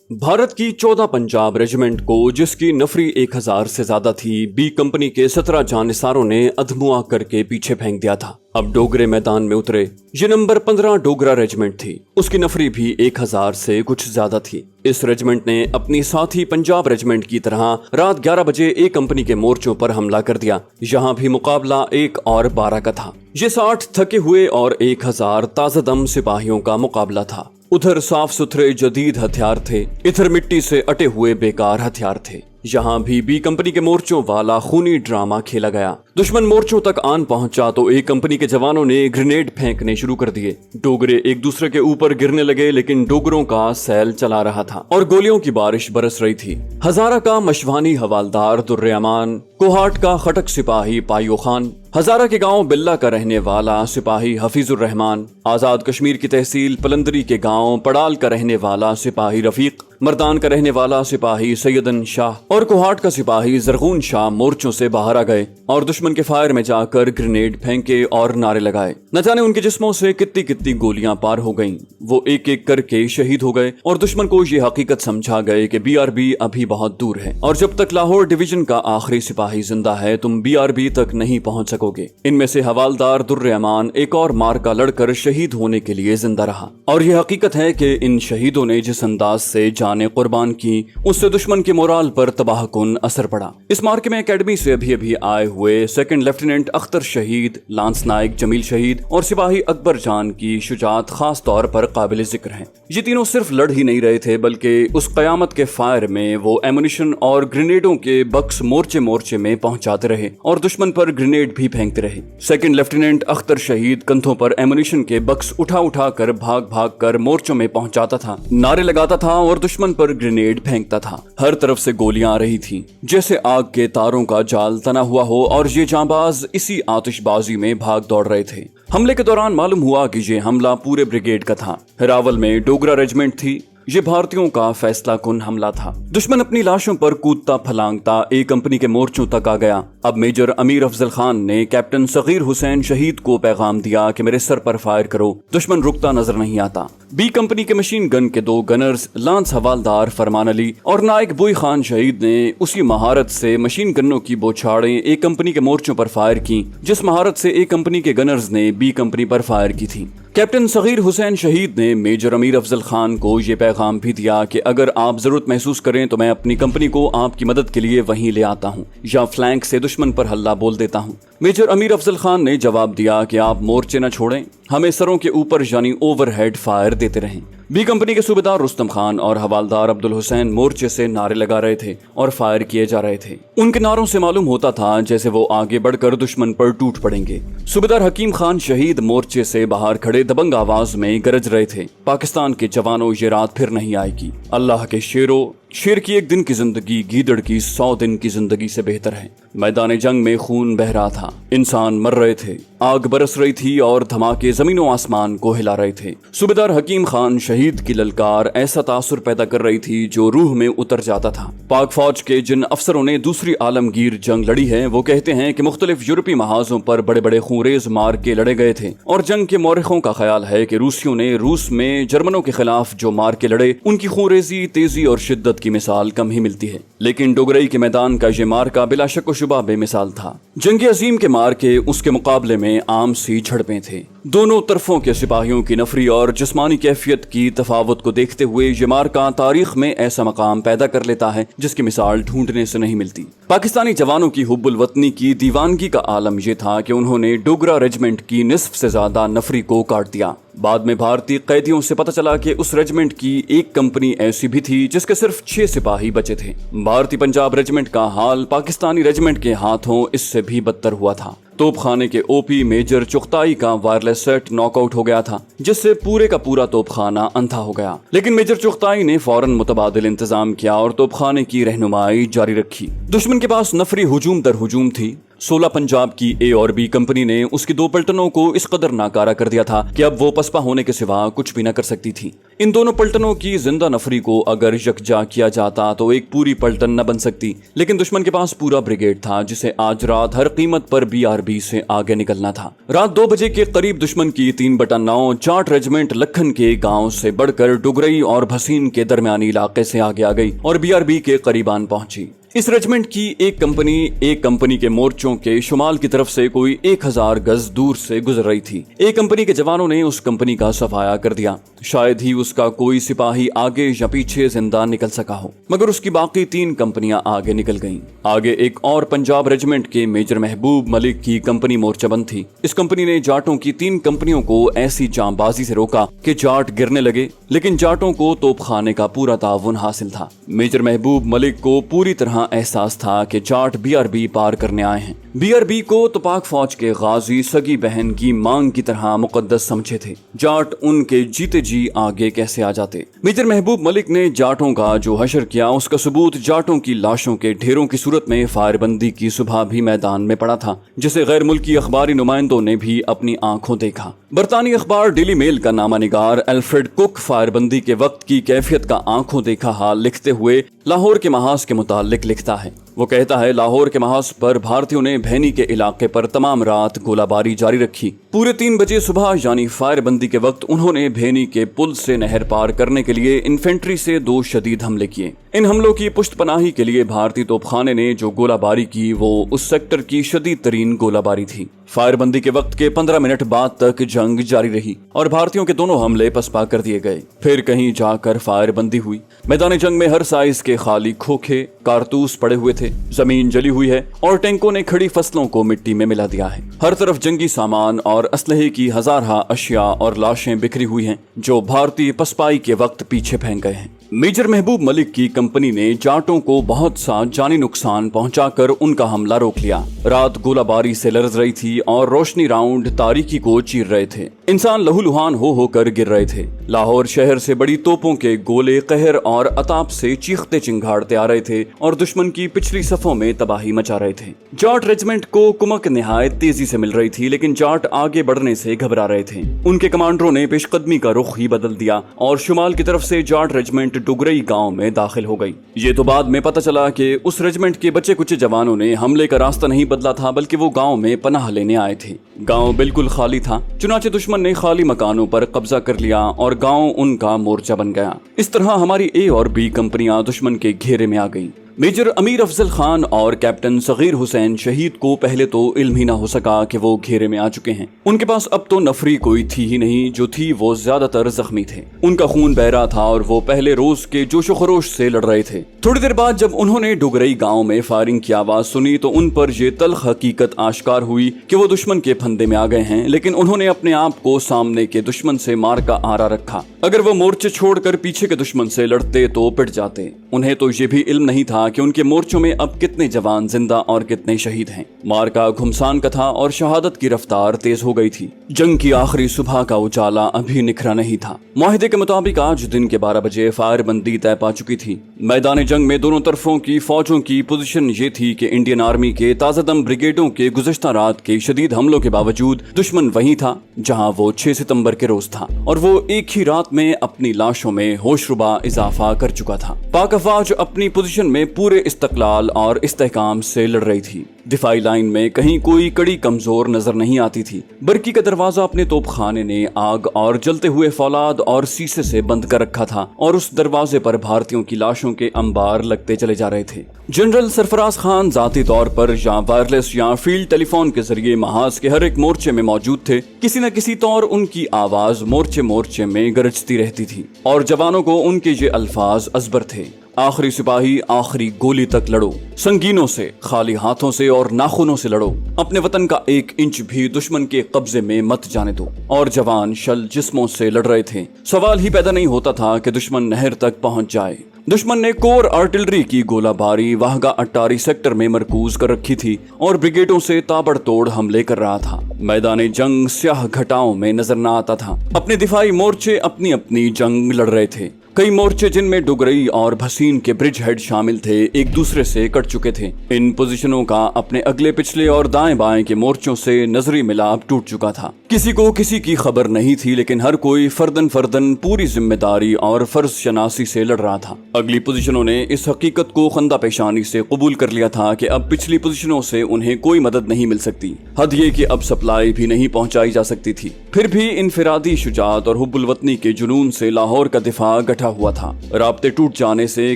भारत की 14 पंजाब रेजिमेंट को, जिसकी नफरी 1000 से ज्यादा थी, बी कंपनी के 17 जानिसारों ने अधमुआ करके पीछे फेंक दिया था। अब डोगरे मैदान में उतरे। ये नंबर 15 डोगरा रेजिमेंट थी। उसकी नफरी भी 1000 से कुछ ज्यादा थी। इस रेजिमेंट ने अपनी साथी पंजाब रेजिमेंट की तरह रात 11 बजे ए कंपनी के मोर्चों पर हमला कर दिया। यहाँ भी मुकाबला 1 और 12 का था। ये 60 थके हुए और 1000 ताज़ादम सिपाहियों का मुकाबला था। उधर साफ सुथरे जदीद हथियार थे, इधर मिट्टी से अटे हुए बेकार हथियार थे। यहाँ भी बी कंपनी के मोर्चों वाला खूनी ड्रामा खेला गया। दुश्मन मोर्चों तक आन पहुंचा तो ए कंपनी के जवानों ने ग्रेनेड फेंकने शुरू कर दिए। डोगरे एक दूसरे के ऊपर गिरने लगे, लेकिन डोगरों का सैल चला रहा था और गोलियों की बारिश बरस रही थी। हजारा का मशवानी हवालदार दुर्रे अमान, कोहाट का खटक सिपाही पायो खान, हजारा के गांव बिल्ला का रहने वाला सिपाही हफीजुर रहमान, आजाद कश्मीर की तहसील पलंदरी के गांव पड़ाल का रहने वाला सिपाही रफीक, मर्दान का रहने वाला सिपाही सैयदन शाह और कोहाट का सिपाही जरगून शाह मोर्चों से बाहर आ गए और दुश्मन के फायर में जाकर ग्रेनेड फेंके और नारे लगाए। न जाने उनके जिस्मों से कितनी कितनी गोलियां पार हो गईं। वो एक एक करके शहीद हो गए और दुश्मन को ये हकीकत समझा गए कि बीआरबी अभी बहुत दूर है और जब तक लाहौर डिवीजन का आखिरी सिपाही जिंदा है तुम बीआरबी तक नहीं पहुंच सकोगे। इनमें से हवालदार दुर्रे अमान एक और मार का लड़कर शहीद होने के लिए जिंदा रहा और ये हकीकत है कि इन शहीदों ने जिस अंदाज से जाने कुर्बान की, उससे दुश्मन के मोराल पर तबाहकुन असर पड़ा। इस मार्के में एकेडमी से अभी आए हुए सेकंड लेफ्टिनेंट अख्तर शहीद, लांस नायक जमील शहीद और सिपाही अकबर जान की शुजाअत खास तौर पर काबिल जिक्र है। ये तीनों सिर्फ लड़ ही नहीं रहे थे, बल्कि उस कयामत के फायर में वो एमुनिशन और ग्रेनेडों के बक्स मोर्चे मोर्चे में पहुंचाते रहे और दुश्मन पर ग्रेनेड भी फेंकते रहे। सेकंड लेफ्टिनेंट अख्तर शहीद कंधों पर एमुनिशन के बक्स उठा उठा कर भाग भाग कर मोर्चों में पहुंचाता था, नारे लगाता था और दुश्मन पर ग्रेनेड फेंकता था। हर तरफ से गोलियां आ रही थी, जैसे आग के तारों का जाल तना हुआ हो और ये जांबाज इसी आतिशबाजी में भाग दौड़ रहे थे। हमले के दौरान मालूम हुआ कि ये हमला पूरे ब्रिगेड का था। रावल में डोगरा रेजिमेंट थी। ये भारतीयों का फैसला कुन हमला था। दुश्मन अपनी लाशों पर कूदता फलांगता ए कंपनी के मोर्चों तक आ गया। अब मेजर अमीर अफजल खान ने कैप्टन सगीर हुसैन शहीद को पैगाम दिया कि मेरे सर पर फायर करो, दुश्मन रुकता नजर नहीं आता। बी कंपनी के मशीन गन के 2 गनर्स लांस हवालदार फरमान अली और नायक बुई खान शहीद ने उसी महारत से मशीन गनों की बौछारें ए कंपनी के मोर्चों पर फायर की, जिस महारत से ए कंपनी के गनर्स ने बी कंपनी पर फायर की थी। कैप्टन सगीर हुसैन शहीद ने मेजर अमीर अफजल खान को ये पैगाम भी दिया कि अगर आप जरूरत महसूस करें तो मैं अपनी कंपनी को आपकी मदद के लिए वहीं ले आता हूं या फ्लैंक से दुश्मन पर हल्ला बोल देता हूं। मेजर अमीर अफजल खान ने जवाब दिया कि आप मोर्चे न छोड़ें, हमें सरों के ऊपर यानी ओवरहेड फायर देते रहें। बी कंपनी के सूबेदार रुस्तम खान और हवालदार अब्दुल हुसैन मोर्चे से नारे लगा रहे थे और फायर किए जा रहे थे। उनके नारों से मालूम होता था जैसे वो आगे बढ़कर दुश्मन पर टूट पड़ेंगे। सूबेदार हकीम खान शहीद मोर्चे से बाहर खड़े दबंग आवाज में गरज रहे थे, पाकिस्तान के जवानों ये रात फिर नहीं आएगी। अल्लाह के शेरों, शेर की एक दिन की जिंदगी गीदड़ की 100 दिन की जिंदगी से बेहतर है। मैदान जंग में खून बह रहा था, इंसान मर रहे थे, आग बरस रही थी और धमाके जमीनों आसमान को हिला रहे थे। सूबेदार हकीम खान शहीद की ललकार ऐसा तासुर पैदा कर रही थी जो रूह में उतर जाता था। पाक फौज के जिन अफसरों ने दूसरी आलमगीर जंग लड़ी है वो कहते हैं कि मुख्तलिफ यूरोपीय महाजों पर बड़े बड़े खूंरेज मार के लड़े गए थे और जंग के मौरखों का ख्याल है कि रूसियों ने रूस में जर्मनों के खिलाफ जो मार के लड़े उनकी खूंरेजी, तेजी और शिद्दत की मिसाल कम ही मिलती है। लेकिन डोगरई के मैदान का ये मार्का बिला शक व शुबा बेमिसाल था। जंग अजीम के मार्के उसके मुकाबले में आम सी झड़पें थे। दोनों तरफों के सिपाहियों की नफरी और जिस्मानी कैफियत की तफावत को देखते हुए ये मार्का तारीख में ऐसा मकाम पैदा कर लेता है जिसकी मिसाल ढूंढने से नहीं मिलती। पाकिस्तानी जवानों की हुब्बुल वतनी की दीवानगी का आलम यह था कि उन्होंने डोगरा रेजिमेंट की निस्फ से ज्यादा नफरी को काट दिया। बाद में भारतीय कैदियों से पता चला कि उस रेजिमेंट की एक कंपनी ऐसी भी थी जिसके सिर्फ 6 सिपाही बचे थे। भारतीय पंजाब रेजिमेंट का हाल पाकिस्तानी रेजिमेंट के हाथों इससे भी बदतर हुआ था। तोपखाने के ओपी मेजर चुगताई का वायरलेस सेट नॉकआउट हो गया था, जिससे पूरे का पूरा तोपखाना अंधा हो गया। लेकिन मेजर चुगताई ने फौरन मुतबादिल इंतजाम किया और तोपखाने की रहनुमाई जारी रखी। दुश्मन के पास नफरी हुजूम दर हुजूम थी। 16 पंजाब की ए और बी कंपनी ने उसकी 2 पलटनों को इस कदर नाकारा कर दिया था कि अब वो पसपा होने के सिवा कुछ भी न कर सकती थी। इन दोनों पलटनों की जिंदा नफरी को अगर यकजा किया जाता तो एक पूरी पलटन न बन सकती, लेकिन दुश्मन के पास पूरा ब्रिगेड था जिसे आज रात हर कीमत पर BRB से आगे निकलना था। रात 2 बजे के करीब दुश्मन की 3/9 जाट रेजिमेंट लखन के गांव से बढ़कर डुगरई और भसीन के दरमियानी इलाके से आगे आ गई और BRB के करीबान पहुंची। इस रेजिमेंट की एक कंपनी के मोर्चों के शुमाल की तरफ से कोई 1000 गज दूर से गुजर रही थी। एक कंपनी के जवानों ने उस कंपनी का सफाया कर दिया। शायद ही उसका कोई सिपाही आगे या पीछे जिंदा निकल सका हो, मगर उसकी बाकी 3 कंपनियां आगे निकल गईं। आगे एक और पंजाब रेजिमेंट के मेजर महबूब मलिक की कंपनी मोर्चाबंद थी। इस कंपनी ने जाटों की 3 कंपनियों को ऐसी जांबाजी से रोका कि जाट गिरने लगे, लेकिन जाटों को तोपखाने का पूरा ताउन हासिल था। मेजर महबूब मलिक को पूरी तरह एहसास था कि जाट BRB पार करने आए हैं। BRB को तो पाक फौज के गाजी सगी बहन की मांग की तरह मुकद्दस समझे थे। जाट उनके जीते जी आगे कैसे आ जाते। मेजर महबूब मलिक ने जाटों का जो हशर किया उसका सबूत जाटों की लाशों के ढेरों की सूरत में फायरबंदी की सुबह भी मैदान में पड़ा था, जिसे गैर मुल्की अखबारी नुमाइंदों ने भी अपनी आंखों देखा। बरतानी अखबार डेली मेल का नामानिगार एल्फ्रेड कुक फायरबंदी के वक्त की कैफियत का आंखों देखा हाल लिखते हुए लाहौर के महाज के मुतालिक लिखता है। वो कहता है, लाहौर के महाज पर भारतीयों ने भैनी के इलाके पर तमाम रात गोलाबारी जारी रखी। पूरे 3 बजे सुबह यानी फायरबंदी के वक्त उन्होंने भैनी के पुल से नहर पार करने के लिए इन्फेंट्री से 2 शदीद हमले किए। इन हमलों की पुष्टपनाही के लिए भारतीय तोपखाने ने जो गोलाबारी की वो उस सेक्टर की शदीद तरीन गोलाबारी थी। फायरबंदी के वक्त के 15 मिनट बाद तक जंग जारी रही और भारतीयों के दोनों हमले पसपा कर दिए गए। फिर कहीं जाकर फायरबंदी हुई। मैदान जंग में हर साइज के खाली खोखे कारतूस पड़े हुए थे। जमीन जली हुई है और टैंकों ने खड़ी फसलों को मिट्टी में मिला दिया है। हर तरफ जंगी सामान और असलहे की हजारा अशिया और लाशें बिखरी हुई हैं जो भारतीय पसपाई के वक्त पीछे फेंक गए हैं। मेजर महबूब मलिक की कंपनी ने जाटों को बहुत सा जानी नुकसान पहुंचाकर उनका हमला रोक लिया। रात गोलाबारी से लरज रही थी और रोशनी राउंड तारीकी को चीर रहे थे। इंसान लहूलुहान हो होकर गिर रहे थे। लाहौर शहर से बड़ी तोपों के गोले कहर और अताप से चीखते चिंगाड़ते आ रहे थे और दुश्मन की पिछली सफों में तबाही मचा रहे थे। जाट रेजिमेंट को कुमक निहायत तेजी से मिल रही थी, लेकिन जाट आगे बढ़ने से घबरा रहे थे। उनके कमांडरों ने पेशकदमी का रुख ही बदल दिया और शुमाल की तरफ से जाट रेजिमेंट डुगरई गांव में दाखिल हो गई। ये तो बाद में पता चला कि उस रेजिमेंट के बचे कुछ जवानों ने हमले का रास्ता नहीं बदला था, बल्कि वो गांव में पनाह लेने आए थे। गांव बिल्कुल खाली था, चुनाचे दुश्मन ने खाली मकानों पर कब्जा कर लिया और गांव उनका मोर्चा बन गया। इस तरह हमारी A और B कंपनियां दुश्मन के घेरे में आ गईं। मेजर अमीर अफजल खान और कैप्टन सगीर हुसैन शहीद को पहले तो इल्म ही ना हो सका कि वो घेरे में आ चुके हैं। उनके पास अब तो नफरी कोई थी ही नहीं, जो थी वो ज्यादातर जख्मी थे। उनका खून बह रहा था और वो पहले रोज के जोशो खरोश से लड़ रहे थे। थोड़ी देर बाद जब उन्होंने डुगरई गांव में फायरिंग की आवाज सुनी तो उन पर ये तल्ख हकीकत आश्कार हुई कि वो दुश्मन के फंदे में आ गए हैं, लेकिन उन्होंने अपने आप को सामने के दुश्मन से मार का आरा रखा। अगर वो मोर्चे छोड़कर पीछे के दुश्मन से लड़ते तो पिट जाते। उन्हें तो ये भी इल्म नहीं था कि उनके मोर्चों में अब कितने जवान जिंदा और कितने शहीद हैं। मार का घुमसान का था और शहादत की रफ्तार तेज हो गई थी। जंग की आखिरी सुबह का उजाला अभी निखरा नहीं था। मुआहिदे के मुताबिक आज दिन के 12 बजे फायरबंदी तय पा चुकी थी। मैदान जंग में दोनों तरफों की फौजों की पोजीशन ये थी कि इंडियन आर्मी के ताजादम ब्रिगेडों के गुज़श्ता रात के शदीद हमलों के बावजूद दुश्मन वहीं था जहां वो 6 सितंबर के रोज था, और वो एक ही रात में अपनी लाशों में होशरुबा इजाफा कर चुका था। पाक अफवाज अपनी पोजीशन में पूरे इस्तकलाल और इस्तेहकाम से लड़ रही थी। दिफाई लाइन में कहीं कोई कड़ी कमजोर नजर नहीं आती थी। बरकी का दरवाजा अपने तोपखाने ने आग और जलते हुए फौलाद और शीशे से बंद कर रखा था और उस दरवाजे पर भारतीयों की लाशों के अंबार लगते चले जा रहे थे। जनरल सरफराज खान जाती तौर पर या वायरलेस या फील्ड टेलीफोन के जरिए महाज के हर एक मोर्चे में मौजूद थे। किसी न किसी तौर उनकी आवाज मोर्चे मोर्चे में गरजती रहती थी और जवानों को उनके ये अल्फाज अजबर थे। आखिरी सिपाही आखिरी गोली तक लड़ो, संगीनों से, खाली हाथों से और नाखूनों से लड़ो। अपने वतन का 1 इंच भी दुश्मन के कब्जे में मत जाने दो। और जवान शल जिस्मों से लड़ रहे थे। सवाल ही पैदा नहीं होता था कि दुश्मन नहर तक पहुंच जाए। दुश्मन ने कोर आर्टिलरी की गोलाबारी वाहगा अट्टारी सेक्टर में मरकूज कर रखी थी और ब्रिगेडों से ताबड़तोड़ हमले कर रहा था। मैदान जंग स्याह घटाओं में नजर न आता था। अपने दिफाई मोर्चे अपनी अपनी जंग लड़ रहे थे। कई मोर्चे जिनमें डुगरई और भसीन के ब्रिज हेड शामिल थे एक दूसरे से कट चुके थे। इन पोजीशनों का अपने अगले पिछले और दाएं बाएं के मोर्चों से नजरी मिलाप टूट चुका था। किसी को किसी की खबर नहीं थी, लेकिन हर कोई फर्दन फर्दन पूरी जिम्मेदारी और फर्ज शनासी से लड़ रहा था। अगली पोजीशनों ने इस हकीकत को खंदा पेशानी से कबूल कर लिया था कि अब पिछली पोजीशनों से उन्हें कोई मदद नहीं मिल सकती। हद ये कि अब सप्लाई भी नहीं पहुंचाई जा सकती थी। फिर भी इनफिरादी शुजात और हुब्बुल वतनी के जुनून से लाहौर का दिफा गठा हुआ था। राब्ते टूट जाने से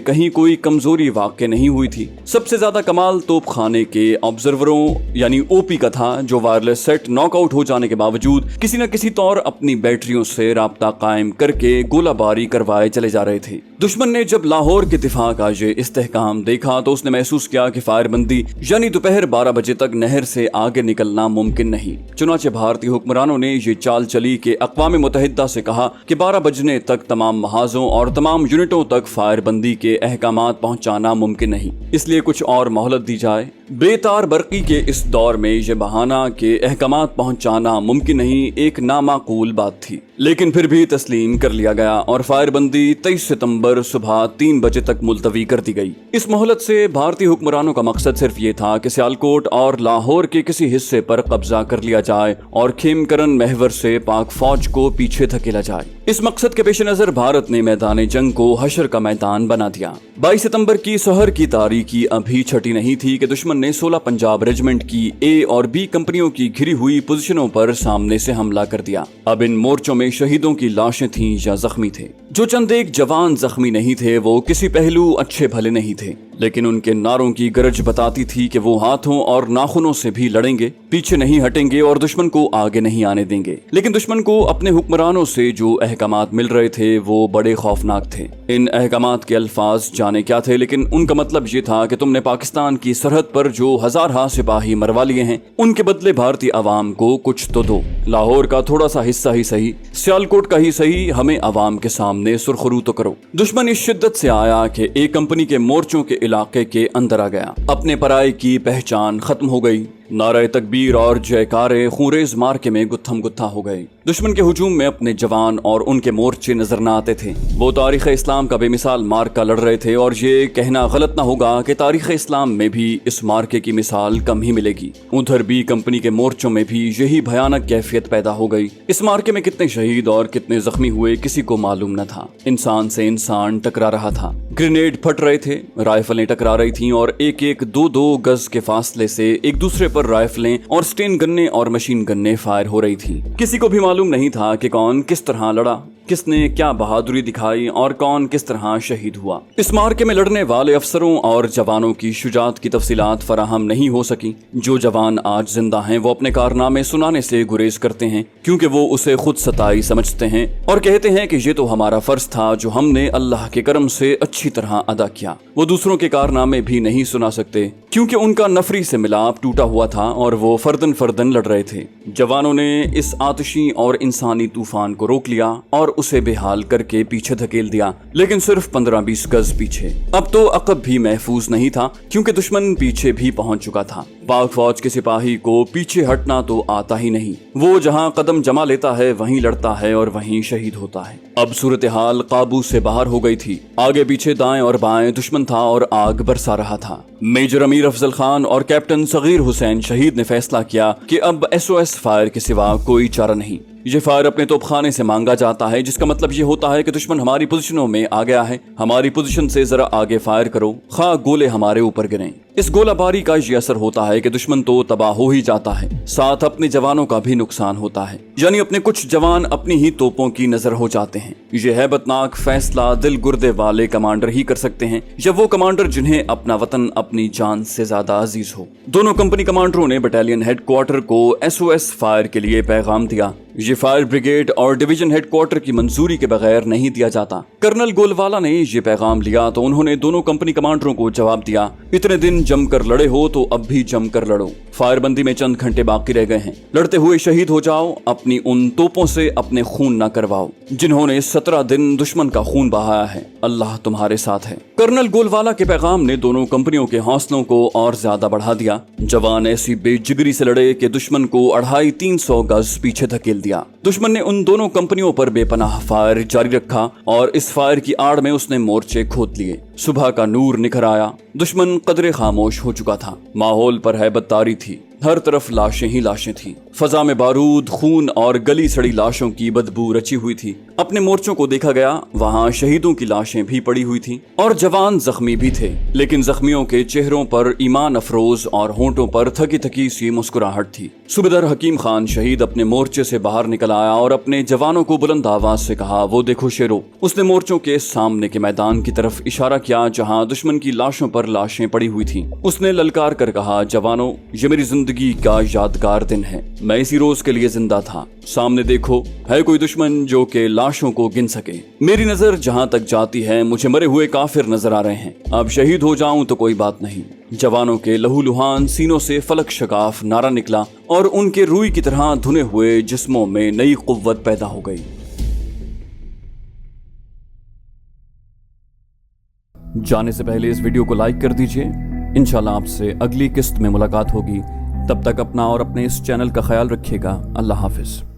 कहीं कोई कमजोरी वाक़ नहीं हुई थी। सबसे ज्यादा कमाल तोप खाने के ऑब्जर्वरों यानी ओपी का था, जो वायरलेस सेट नॉकआउट हो जाने के बावजूद किसी न किसी तौर अपनी बैटरियों से राब्ता कायम करके गोलाबारी करवाए चले जा रहे थे। दुश्मन ने जब लाहौर के दिफा का ये इस्तेहकाम देखा तो उसने महसूस किया कि फायरबंदी यानी दोपहर 12 बजे तक नहर से आगे निकलना मुमकिन नहीं। चुनाचे भारतीय हुक्मरानों ने ये चाल चली कि अक़वाम मुत्तहिदा से कहा कि 12 बजने तक तमाम महाजों और तमाम यूनिटों तक फायरबंदी के अहकामात पहुंचाना मुमकिन नहीं, इसलिए कुछ और मोहलत दी जाए। बेतार बरकी के इस दौर में यह बहाना के अहकामात पहुंचाना मुमकिन नहीं एक नामाकूल बात थी, लेकिन फिर भी तस्लीम कर लिया गया और फायरबंदी 23 सितंबर सुबह 3 बजे तक मुलतवी कर दी गई। इस मोहलत से भारतीय हुक्मरानों का मकसद सिर्फ ये था कि सियालकोट और लाहौर के किसी हिस्से पर कब्जा कर लिया जाए और खेमकरन महवर से पाक फौज को पीछे धकेला जाए। इस मकसद के पेश नजर भारत ने मैदान जंग को हशर का मैदान बना दिया। 22 सितंबर की सहर की तारीकी अभी छटी नहीं थी कि दुश्मन ने 16 पंजाब रेजिमेंट की ए और बी कंपनियों की घिरी हुई पोजीशनों पर सामने से हमला कर दिया। अब इन मोर्चों में शहीदों की लाशें थीं या जख्मी थे। जो चंद एक जवान जख्मी नहीं थे वो किसी पहलू अच्छे भले नहीं थे, लेकिन उनके नारों की गरज बताती थी कि वो हाथों और नाखूनों से भी लड़ेंगे, पीछे नहीं हटेंगे और दुश्मन को आगे नहीं आने देंगे। लेकिन दुश्मन को अपने हुक्मरानों से जो अहकामात मिल रहे थे वो बड़े खौफनाक थे। इन अहकामात के अल्फाज जाने क्या थे, लेकिन उनका मतलब ये था कि तुमने पाकिस्तान की सरहद पर जो हजारहा सिपाही मरवा लिए हैं, उनके बदले भारतीय अवाम को कुछ तो दो। लाहौर का थोड़ा सा हिस्सा ही सही, सियालकोट का ही सही, हमें अवाम के सामने सुरखरू तो करो। दुश्मन इस शिद्दत से आया कि एक कंपनी के मोर्चों के इलाके के अंदर आ गया। अपने पराये की पहचान खत्म हो गई। नारे तकबीर और जयकारे खूंरेज मार्के में गुत्थम गुत्था हो गए। दुश्मन के हुजूम में अपने जवान और उनके मोर्चे नजर न आते थे। वो तारीख इस्लाम का बेमिसाल मार्का लड़ रहे थे और ये कहना गलत ना होगा कि तारीख इस्लाम में भी इस मार्के की मिसाल कम ही मिलेगी। उधर भी कंपनी के मोर्चों में भी यही भयानक कैफियत पैदा हो गई। इस मार्के में कितने शहीद और कितने जख्मी हुए किसी को मालूम न था। इंसान से इंसान टकरा रहा था, ग्रेनेड फट रहे थे, राइफलें टकरा रही थीं और एक एक 2-2 गज के फासले से एक दूसरे पर राइफलें और स्टेन गन्ने और मशीन गन्ने फायर हो रही थी। किसी को भी मालूम नहीं था कि कौन किस तरह लड़ा, किसने क्या बहादुरी दिखाई और कौन किस तरह शहीद हुआ। इस मार्के में लड़ने वाले अफसरों और जवानों की शुजात की तफसीलात फराहम नहीं हो सकी। जो जवान आज जिंदा हैं वो अपने कारनामे सुनाने से गुरेज करते हैं, क्योंकि वो उसे खुद सताई समझते हैं और कहते हैं कि ये तो हमारा फर्ज था जो हमने अल्लाह के करम से अच्छी तरह अदा किया। वो दूसरों के कारनामे भी नहीं सुना सकते, क्योंकि उनका नफरी से मिलाप टूटा हुआ था और वो फर्दन फर्दन लड़ रहे थे। जवानों ने इस आतिशी और इंसानी तूफान को रोक लिया और उसे बेहाल करके पीछे धकेल दिया, लेकिन सिर्फ 15-20 गज पीछे। अब तो अकब भी महफूज नहीं था, क्योंकि दुश्मन पीछे भी पहुंच चुका था। पाक फौज के सिपाही को पीछे हटना तो आता ही नहीं। वो जहां कदम जमा लेता है वहीं लड़ता है और वहीं शहीद होता है। अब सूरत हाल काबू से बाहर हो गई थी। आगे पीछे दाएं और बाएं दुश्मन था और आग बरसा रहा था। मेजर अमीर अफजल खान और कैप्टन सगीर हुसैन शहीद ने फैसला किया कि अब SOS फायर के सिवा कोई चारा नहीं। ये फायर अपने तोपखाने से मांगा जाता है, जिसका मतलब ये होता है कि दुश्मन हमारी पोजीशनों में आ गया है, हमारी पोजीशन से जरा आगे फायर करो, खा गोले हमारे ऊपर गिरें। इस गोलाबारी का ये असर होता है कि दुश्मन तो तबाह हो ही जाता है, साथ अपने जवानों का भी नुकसान होता है, यानी अपने कुछ जवान अपनी ही तोपों की नजर हो जाते हैं। ये हैबतनाक फैसला दिल गुर्दे वाले कमांडर ही कर सकते हैं, या वो कमांडर जिन्हें अपना वतन अपनी जान से ज्यादा अजीज हो। दोनों कंपनी कमांडरों ने बटालियन हेडक्वार्टर को SOS फायर के लिए पैगाम दिया। ये फायर ब्रिगेड और डिवीजन हेडक्वार्टर की मंजूरी के बगैर नहीं दिया जाता। कर्नल गोलवाला ने ये पैगाम लिया तो उन्होंने दोनों कंपनी कमांडरों को जवाब दिया, इतने दिन जमकर लड़े हो तो अब भी जमकर लड़ो। फायरबंदी में चंद घंटे बाकी रह गए हैं, लड़ते हुए शहीद हो जाओ। अपनी उन तोपों से अपने खून न करवाओ जिन्होंने 17 दिन दुश्मन का खून बहाया है। अल्लाह तुम्हारे साथ है। कर्नल गोलवाला के पैगाम ने दोनों कंपनियों के हौसलों को और ज्यादा बढ़ा दिया। जवान ऐसी बेजिगरी से लड़े कि दुश्मन को 250-300 गज पीछे धकेल दिया। دیا۔ دشمن نے ان دونوں کمپنیوں پر بے پناہ فائر جاری رکھا اور اس فائر کی آڑ میں اس نے مورچے کھود لیے۔ صبح کا نور نکھر آیا، دشمن قدرے خاموش ہو چکا تھا، ماحول پر ہیبت طاری تھی، ہر طرف لاشیں ہی لاشیں تھیں، فضا میں بارود، خون اور گلی سڑی لاشوں کی بدبو رچی ہوئی تھی۔ اپنے مورچوں کو دیکھا گیا، وہاں شہیدوں کی لاشیں بھی پڑی ہوئی تھیں اور جوان زخمی بھی تھے، لیکن زخمیوں کے چہروں پر ایمان افروز اور ہونٹوں پر تھکی تھکی سی مسکراہٹ تھی۔ صوبیدار حکیم خان شہید اپنے مورچے سے باہر نکل آیا اور اپنے جوانوں کو بلند آواز سے کہا، وہ دیکھو شیرو۔ اس نے مورچوں کے سامنے کے میدان کی طرف اشارہ کیا جہاں دشمن کی لاشوں پر لاشیں پڑی ہوئی تھیں۔ اس نے للکار کر کہا، جوانوں، یہ میری زندگی کا یادگار دن ہے، میں اسی روز کے لیے زندہ تھا۔ سامنے دیکھو، ہے کوئی دشمن جو کہ لاشوں کو گن سکے؟ میری نظر جہاں تک جاتی ہے مجھے مرے ہوئے کافر نظر آ رہے ہیں، اب شہید ہو جاؤں تو کوئی بات نہیں۔ جوانوں کے لہو لہان سینوں سے فلک شکاف نعرہ نکلا اور ان کے روئی کی طرح دھنے ہوئے جسموں میں نئی قوت پیدا ہو گئی۔ جانے سے پہلے اس ویڈیو کو لائک کر دیجئے۔ انشاءاللہ آپ سے اگلی قسط میں ملاقات ہوگی، تب تک اپنا اور اپنے اس چینل کا خیال رکھیے گا۔ اللہ حافظ۔